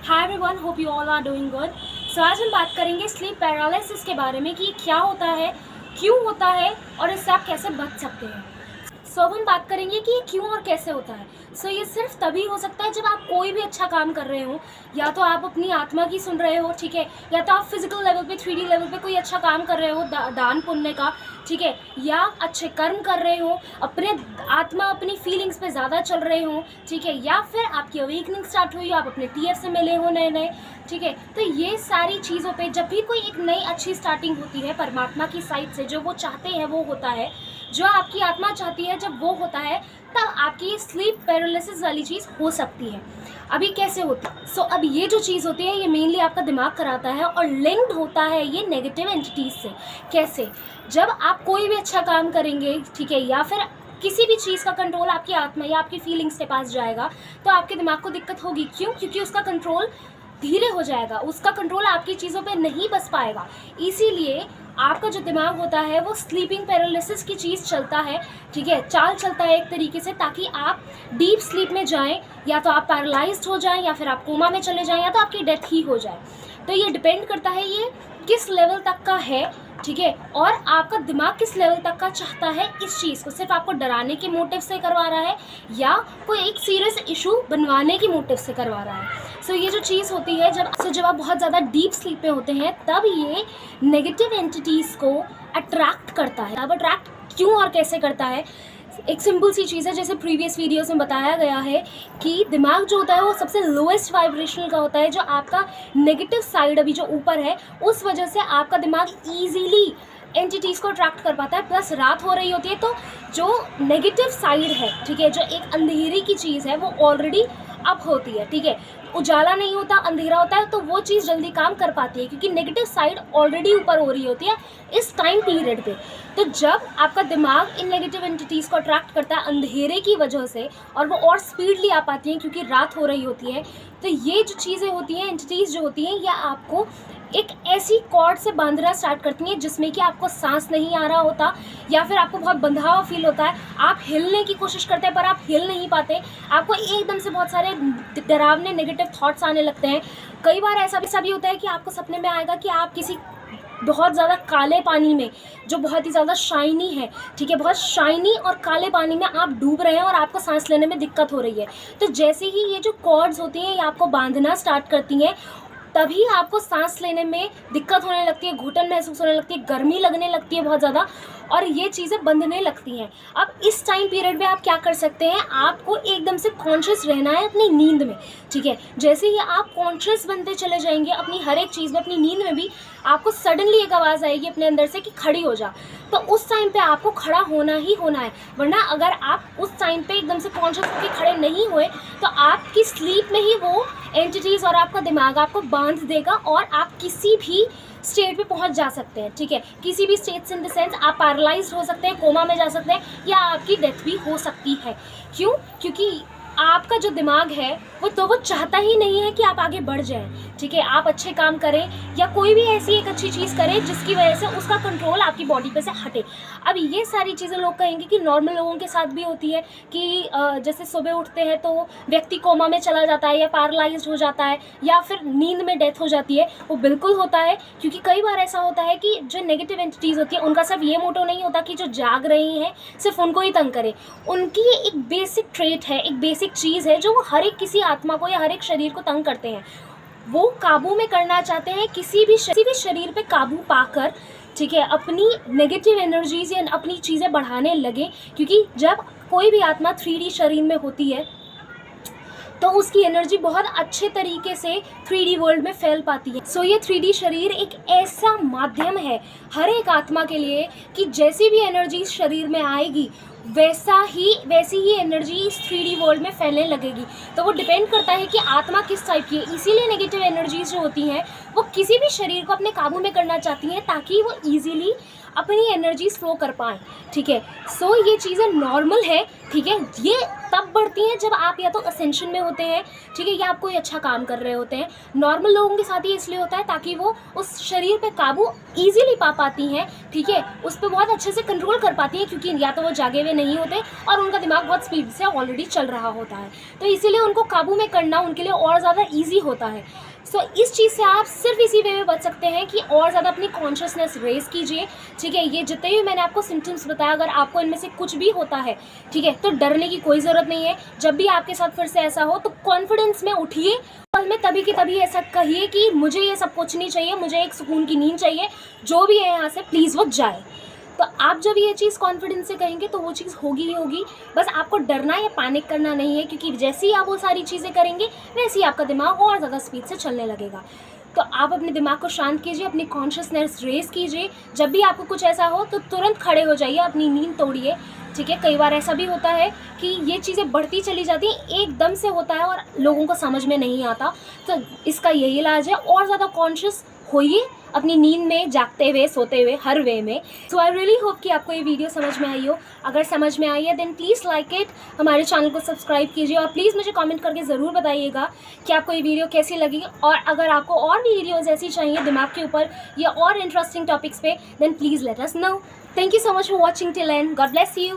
Hi everyone, hope you all are doing good. So आज हम बात करेंगे स्लीप पैरालिसिस के बारे में कि क्या होता है, क्यों होता है और इससे आप कैसे बच सकते हैं। अब हम बात करेंगे कि ये क्यों और कैसे होता है। ये सिर्फ तभी हो सकता है जब आप कोई भी अच्छा काम कर रहे हो, या तो आप अपनी आत्मा की सुन रहे हो, ठीक है, या तो आप फिजिकल लेवल पे 3D लेवल पे कोई अच्छा काम कर रहे हो, दान पुण्य का, ठीक है, या अच्छे कर्म कर रहे हो, अपने आत्मा अपनी फीलिंग्स पे ज़्यादा चल रहे हो, ठीक है, या फिर आपकी अवेकनिंग स्टार्ट हुई, आप अपने टीएफ से मिले हो नए, ठीक है। तो ये सारी चीज़ों पे जब भी कोई एक नई अच्छी स्टार्टिंग होती है परमात्मा की साइड से, जो वो चाहते हैं वो होता है, जो आपकी आत्मा चाहती है जब वो होता है, तब आपकी स्लीप पैरालिसिस वाली चीज़ हो सकती है। अभी कैसे होती है? अब ये जो चीज़ होती है ये मेनली आपका दिमाग कराता है और लिंक्ड होता है ये नेगेटिव एंटिटीज से। कैसे? जब आप कोई भी अच्छा काम करेंगे, ठीक है, या फिर किसी भी चीज़ का कंट्रोल आपकी आत्मा या आपकी फीलिंग्स के पास जाएगा, तो आपके दिमाग को दिक्कत होगी। क्यों? क्योंकि उसका कंट्रोल धीरे हो जाएगा, उसका कंट्रोल आपकी चीज़ों पे नहीं बस पाएगा। इसीलिए आपका जो दिमाग होता है वो स्लीपिंग पैरालिसिस की चीज़ चलता है, ठीक है, चाल चलता है एक तरीके से, ताकि आप डीप स्लीप में जाएं, या तो आप पैरालाइज्ड हो जाएं, या फिर आप कोमा में चले जाएं, या तो आपकी डेथ ही हो जाए। तो ये डिपेंड करता है ये किस लेवल तक का है, ठीक है, और आपका दिमाग किस लेवल तक का चाहता है इस चीज़ को। सिर्फ आपको डराने के मोटिव से करवा रहा है या कोई एक सीरियस इशू बनवाने की मोटिव से करवा रहा है। ये जो चीज़ होती है, जब आप बहुत ज़्यादा डीप स्लीप में होते हैं, तब ये नेगेटिव एंटिटीज़ को अट्रैक्ट करता है। अब अट्रैक्ट क्यों और कैसे करता है? एक सिंपल सी चीज़ है, जैसे प्रीवियस वीडियोस में बताया गया है कि दिमाग जो होता है वो सबसे लोएस्ट वाइब्रेशनल का होता है। जो आपका नेगेटिव साइड अभी जो ऊपर है, उस वजह से आपका दिमाग ईजीली एंटिटीज़ को अट्रैक्ट कर पाता है। प्लस रात हो रही होती है, तो जो नेगेटिव साइड है, ठीक है, जो एक अंधेरी की चीज़ है, वो ऑलरेडी अप होती है, ठीक है, उजाला नहीं होता, अंधेरा होता है, तो वो चीज़ जल्दी काम कर पाती है क्योंकि नेगेटिव साइड ऑलरेडी ऊपर हो रही होती है इस टाइम पीरियड पे। तो जब आपका दिमाग इन नेगेटिव एंटिटीज़ को अट्रैक्ट करता है अंधेरे की वजह से, और वो और स्पीडली आ पाती हैं क्योंकि रात हो रही होती है, तो ये जो चीज़ें होती हैं, एंटिटीज़ जो होती हैं, या आपको एक ऐसी कॉर्ड से बांधना स्टार्ट करती हैं जिसमें कि आपको सांस नहीं आ रहा होता, या फिर आपको बहुत बंधा हुआ फील होता है, आप हिलने की कोशिश करते हैं पर आप हिल नहीं पाते, आपको एकदम से बहुत सारे डरावने नेगेटिव थॉट्स आने लगते हैं। कई बार ऐसा भी होता है कि आपको सपने में आएगा कि आप किसी बहुत ज़्यादा काले पानी में, जो बहुत ही ज़्यादा शाइनी है, ठीक है, बहुत शाइनी और काले पानी में आप डूब रहे हैं और आपको सांस लेने में दिक्कत हो रही है। तो जैसे ही ये जो कॉर्ड्स होती हैं ये आपको बांधना स्टार्ट करती हैं, तभी आपको सांस लेने में दिक्कत होने लगती है, घुटन महसूस होने लगती है, गर्मी लगने लगती है बहुत ज़्यादा, और ये चीज़ें बंधने लगती हैं। अब इस टाइम पीरियड में आप क्या कर सकते हैं? आपको एकदम से कॉन्शियस रहना है अपनी नींद में, ठीक है। जैसे ही आप कॉन्शियस बनते चले जाएंगे अपनी हर एक चीज़ में, अपनी नींद में भी आपको सडनली एक आवाज़ आएगी अपने अंदर से कि खड़ी हो जा। तो उस टाइम पे आपको खड़ा होना ही होना है, वरना अगर आप उस टाइम पे एकदम से कॉन्शियस होकर खड़े नहीं हुए तो आपकी स्लीप में ही वो एंटिटीज़ और आपका दिमाग आपको बांध देगा और आप किसी भी स्टेट पे पहुंच जा सकते हैं, ठीक है, किसी भी स्टेट इन द सेंस आप पैरालाइज्ड हो सकते हैं, कोमा में जा सकते हैं, या आपकी डेथ भी हो सकती है। क्यों? क्योंकि आपका जो दिमाग है वो चाहता ही नहीं है कि आप आगे बढ़ जाएं, ठीक है, आप अच्छे काम करें या कोई भी ऐसी एक अच्छी चीज़ करें जिसकी वजह से उसका कंट्रोल आपकी बॉडी पे से हटे। अब ये सारी चीज़ें लोग कहेंगे कि नॉर्मल लोगों के साथ भी होती है कि जैसे सुबह उठते हैं तो व्यक्ति कोमा में चला जाता है या पैरालाइज्ड हो जाता है या फिर नींद में डेथ हो जाती है। वो बिल्कुल होता है, क्योंकि कई बार ऐसा होता है कि जो नेगेटिव एंटिटीज़ होती है उनका सिर्फ ये मोटो नहीं होता कि जो जाग रही हैं सिर्फ उनको ही तंग करे। उनकी एक बेसिक ट्रेट है, एक बेसिक चीज़ है जो वो हर एक किसी आत्मा को या हर एक शरीर को तंग करते हैं। वो काबू में करना चाहते हैं, किसी भी शरीर पे काबू पाकर, ठीक है, अपनी नेगेटिव एनर्जीज या अपनी चीज़ें बढ़ाने लगे। क्योंकि जब कोई भी आत्मा 3D शरीर में होती है तो उसकी एनर्जी बहुत अच्छे तरीके से 3D वर्ल्ड में फैल पाती है। ये 3D शरीर एक ऐसा माध्यम है हर एक आत्मा के लिए कि जैसी भी एनर्जी शरीर में आएगी वैसी ही एनर्जी इस 3D वर्ल्ड में फैलने लगेगी। तो वो डिपेंड करता है कि आत्मा किस टाइप की है। इसीलिए नेगेटिव एनर्जीज जो होती हैं वो किसी भी शरीर को अपने काबू में करना चाहती हैं ताकि वो ईजीली अपनी एनर्जी फ्लो कर पाएँ, ठीक है। सो ये चीज़ें नॉर्मल है, ठीक है। ये तब बढ़ती हैं जब आप या तो असेंशन में होते हैं, ठीक है, या आप कोई अच्छा काम कर रहे होते हैं। नॉर्मल लोगों के साथ ये इसलिए होता है ताकि वो उस शरीर पे काबू ईज़िली पा पाती हैं, ठीक है, उस पे बहुत अच्छे से कंट्रोल कर पाती हैं, क्योंकि या तो वो जागे हुए नहीं होते और उनका दिमाग बहुत स्पीड से ऑलरेडी चल रहा होता है, तो इसीलिए उनको काबू में करना उनके लिए और ज़्यादा ईजी होता है। सो इस चीज़ से आप सिर्फ इसी वे में बच सकते हैं कि और ज़्यादा अपनी कॉन्शियसनेस रेज़ कीजिए, ठीक है। ये जितने भी मैंने आपको सिम्टम्स बताया, अगर आपको इनमें से कुछ भी होता है, ठीक है, तो डरने की कोई ज़रूरत नहीं है। जब भी आपके साथ फिर से ऐसा हो तो कॉन्फिडेंस में उठिए, पल में तभी की तभी ऐसा कहिए कि मुझे ये सब कुछ नहीं चाहिए, मुझे एक सुकून की नींद चाहिए, जो भी है यहाँ से प्लीज़ वो जाए। तो आप जब ये चीज़ कॉन्फिडेंस से कहेंगे तो वो चीज़ होगी ही होगी। बस आपको डरना या पैनिक करना नहीं है, क्योंकि जैसे ही आप वो सारी चीज़ें करेंगे वैसे ही आपका दिमाग और ज़्यादा स्पीड से चलने लगेगा। तो आप अपने दिमाग को शांत कीजिए, अपनी कॉन्शियसनेस रेज़ कीजिए। जब भी आपको कुछ ऐसा हो तो तुरंत खड़े हो जाइए, अपनी नींद तोड़िए, ठीक है। कई बार ऐसा भी होता है कि ये चीज़ें बढ़ती चली जाती हैं, एकदम से होता है और लोगों को समझ में नहीं आता, तो इसका यही इलाज है, और ज़्यादा कॉन्शियस होइए अपनी नींद में, जागते हुए, सोते हुए, हर वे में। सो आई रियली होप कि आपको ये वीडियो समझ में आई हो। अगर समझ में आई है देन प्लीज़ लाइक इट, हमारे चैनल को सब्सक्राइब कीजिए और प्लीज़ मुझे कमेंट करके ज़रूर बताइएगा कि आपको ये वीडियो कैसी लगी। और अगर आपको और भी वीडियोज़ ऐसी चाहिए दिमाग के ऊपर या और इंटरेस्टिंग टॉपिक्स पे, then please let us know. Thank you so much for watching till end. God bless you.